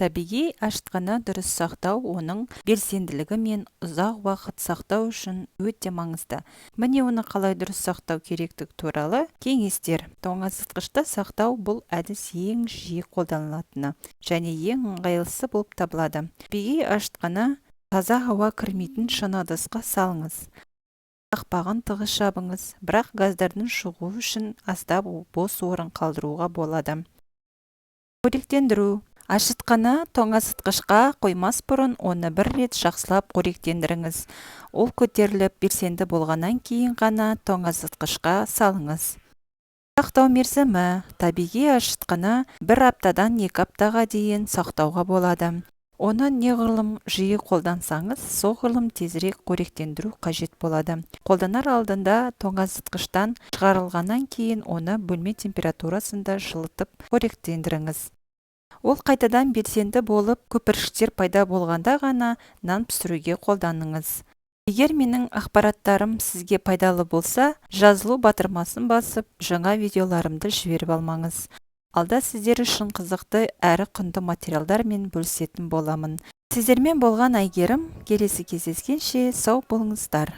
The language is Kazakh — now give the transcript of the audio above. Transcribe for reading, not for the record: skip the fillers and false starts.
Табиғи ашытқыны дұрыс сақтау оның белсенділігі мен ұзақ уақыт сақтау үшін өте маңызды. Міне оны қалай дұрыс сақтау керектігі туралы кеңестер. Тоңазытқышта сақтау бұл әдіс ең жиі қолданылатыны және ең ыңғайлысы болып табылады. Табиғи ашытқыны таза ауа кірмейтін шыны ыдысқа салыңыз. Қақпағын тығыз жабыңыз, бірақ газдардың шығуы үшін аста бос орын қалдыруға болады. Қоректендіру. Ашытқыны тоңазытқышқа қоймас бұрын оны бір рет жақсылап қоректендіріңіз. Ол көтеріліп белсенді болғаннан кейін ғана тоңазытқышқа салыңыз. Сақтау мерзімі. Табиғи ашытқыны 1 аптадан 2 аптаға дейін сақтауға болады. Оны неғұрлым жиі қолдансаңыз, соғұрлым тезірек қоректендіру қажет болады. Қолданар алдында тоңазытқыштан шығарылғаннан кейін оны бөлме температурасында жылытып қоректендіріңіз. Ол қайтадан белсенді болып, көпіршіктер пайда болғанда ғана нан пісіруге қолданыңыз. Егер менің ақпараттарым сізге пайдалы болса, жазылу батырмасын басып, жаңа видеоларымды жіберіп алмаңыз. Алда сіздер үшін қызықты әрі құнды материалдармен бөлісетін боламын. Сіздермен болған Әйгерім, келесі кездескенше сау болыңыздар.